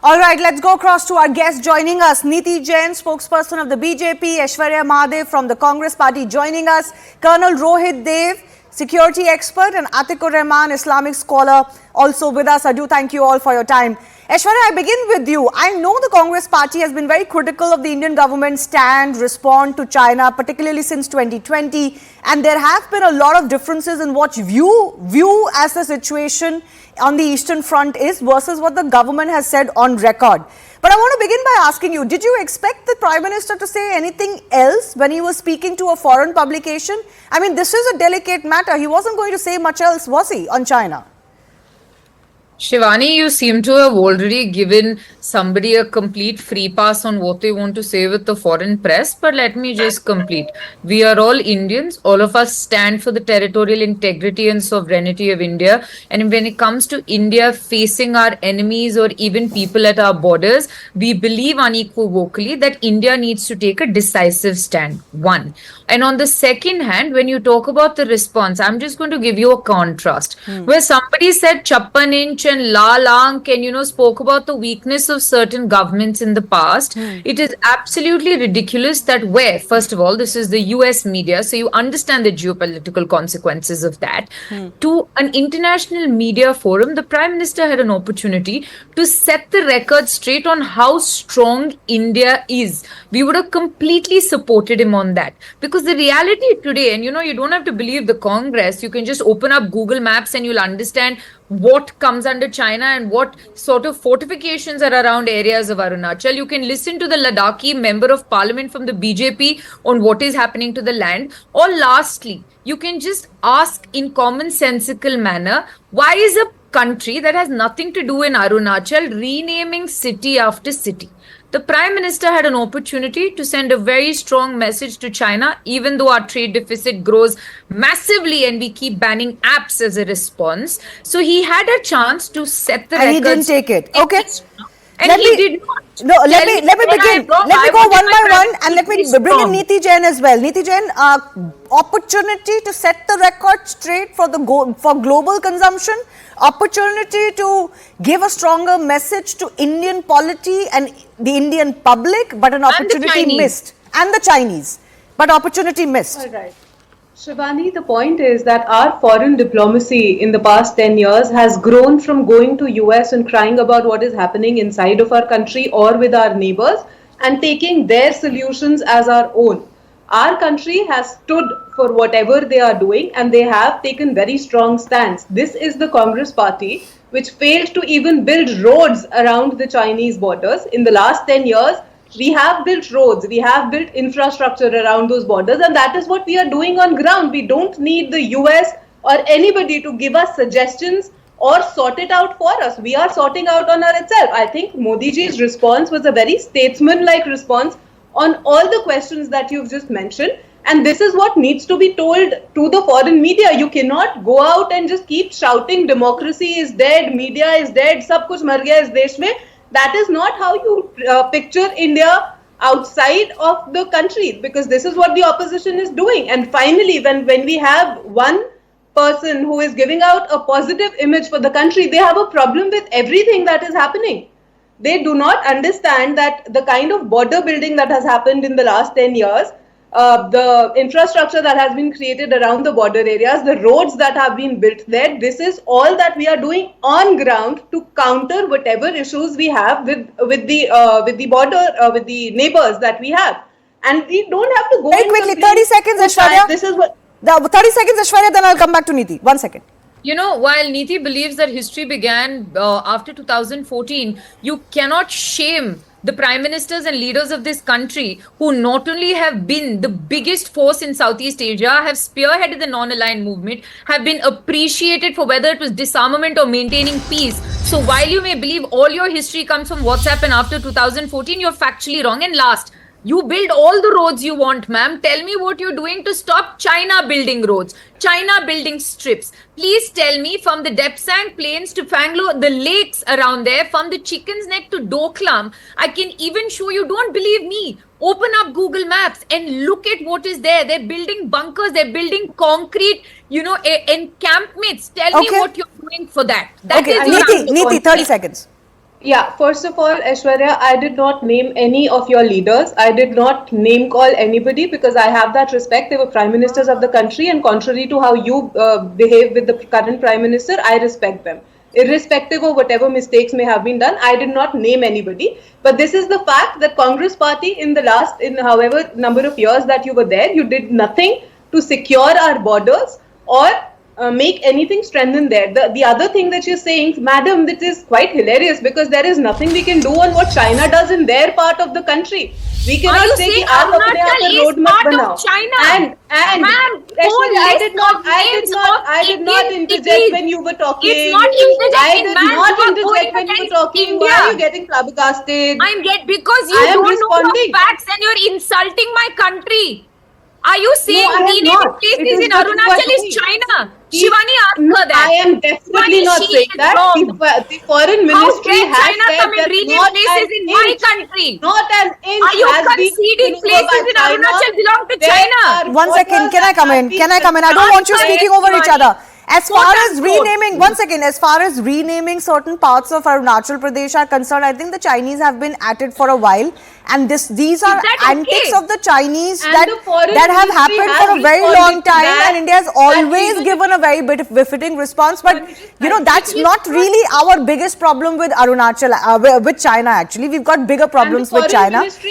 All right, let's go across to our guest joining us. Neeti Jain, spokesperson of the BJP, Aishwarya Mahadev from the Congress Party joining us, Colonel Rohit Dev, security expert, and Atikur Rahman, Islamic scholar, also with us. I do thank you all for your time. Aishwarya, I begin with you. I know the Congress Party has been very critical of the Indian government's stand, respond to China, particularly since 2020. And there have been a lot of differences in what view as the situation on the Eastern Front is versus what the government has said on record. But I want to begin by asking you, did you expect the Prime Minister to say anything else when he was speaking to a foreign publication? I mean, this is a delicate matter. He wasn't going to say much else, was he, on China? Shivani, you seem to have already given somebody a complete free pass on what they want to say with the foreign press, but let me just complete. We are all Indians. All of us stand for the territorial integrity and sovereignty of India. And when it comes to India facing our enemies or even people at our borders, we believe unequivocally that India needs to take a decisive stand. One. And on the second hand, when you talk about the response, I'm just going to give you a contrast. Where somebody said Chappan inch and Lal Ank and spoke about the weakness of certain governments in the past. It is absolutely ridiculous that first of all, this is the US media, so you understand the geopolitical consequences of that. To an international media forum, the Prime Minister had an opportunity to set the record straight on how strong India is. We would have completely supported him on that. Because the reality today, and you don't have to believe the Congress, you can just open up Google Maps and you'll understand what comes under China and what sort of fortifications are around areas of Arunachal. You can listen to the Ladakhi member of parliament from the BJP on what is happening to the land. Or lastly, you can just ask in commonsensical manner, why is a country that has nothing to do in Arunachal renaming city after city? The Prime Minister had an opportunity to send a very strong message to China, even though our trade deficit grows massively and we keep banning apps as a response. So he had a chance to set the record. And he didn't take it. Okay. And he did not. No, let me begin. Let me go one by one and let me bring in Neeti Jain as well. Neeti Jain, opportunity to set the record straight for global consumption, opportunity to give a stronger message to Indian polity and the Indian public, but an opportunity missed. And the Chinese, but opportunity missed. All right. Shivani, the point is that our foreign diplomacy in the past 10 years has grown from going to US and crying about what is happening inside of our country or with our neighbors and taking their solutions as our own. Our country has stood for whatever they are doing and they have taken very strong stance. This is the Congress Party which failed to even build roads around the Chinese borders. In the last 10 years, we have built roads, we have built infrastructure around those borders, and that is what we are doing on ground. We don't need the US or anybody to give us suggestions or sort it out for us. We are sorting out on our itself. I think Modi ji's response was a very statesman-like response on all the questions that you've just mentioned. And this is what needs to be told to the foreign media. You cannot go out and just keep shouting democracy is dead, media is dead, sab kuch mar gaya is desh mein. That is not how you picture India outside of the country, because this is what the opposition is doing. And finally, when we have one person who is giving out a positive image for the country, they have a problem with everything that is happening. They do not understand that the kind of border building that has happened in the last 10 years, the infrastructure that has been created around the border areas, the roads that have been built there, this is all that we are doing on ground to counter whatever issues we have with the border, with the neighbors that we have. And we don't have to go very quickly, 30 seconds, Aishwarya. This is what 30 seconds, Aishwarya, then I'll come back to Neeti. 1 second. While Neeti believes that history began after 2014, you cannot shame the prime ministers and leaders of this country who not only have been the biggest force in Southeast Asia, have spearheaded the non-aligned movement, have been appreciated for whether it was disarmament or maintaining peace. So while you may believe all your history comes from what's happened after 2014, you're factually wrong. And last, you build all the roads you want, ma'am. Tell me what you're doing to stop China building roads, China building strips. Please tell me from the Depsang Plains to Fanglo, the lakes around there, from the Chicken's Neck to Doklam. I can even show you, don't believe me. Open up Google Maps and look at what is there. They're building bunkers, they're building concrete, encampments. Tell me what you're doing for that. That is Neeti, 30 seconds. Yeah, first of all, Aishwarya, I did not name any of your leaders. I did not name call anybody because I have that respect. They were prime ministers of the country, and contrary to how you behave with the current prime minister, I respect them. Irrespective of whatever mistakes may have been done, I did not name anybody. But this is the fact that Congress party in however number of years that you were there, you did nothing to secure our borders or make anything strengthen there. The other thing that you're saying, madam, this is quite hilarious because there is nothing we can do on what China does in their part of the country. We cannot you say saying कि आप अपने आप Arunachal का road is मत part of बनाओ. China? And Ma'am, Aishwarya, I did not Indian interject cities. when you were talking. It's not interjecting, I did ma'am. not You are interject going when you were against talking. Why India. are you getting flabbergasted? Because you I am don't know responding. the facts and you're insulting my country. Are you saying I am renaming not. It places is in what you are Arunachal is saying. China? He- Shivani asked No, her that. I am definitely Shivani, not she saying is that. wrong. The foreign How ministry dare has China said come and that rename not places an in my inch, country? not an inch Are you has been conceding taken over by places in China. Arunachal belong to There China? are One second, borders can I that come have in? been Can I come in? I don't want you Sorry, speaking over each Shivani. other. As far Quote as unquote. renaming, one second, as far as renaming certain parts of Arunachal Pradesh are concerned, I think the Chinese have been at it for a while. And these are that antics okay? of the Chinese And that, the foreign that have ministry happened has for a very responded long to time. that, And India has that always even given a very befitting response. But, you know, that's It is not really our biggest problem with Arunachal, with China actually. We've got bigger problems with foreign China. ministry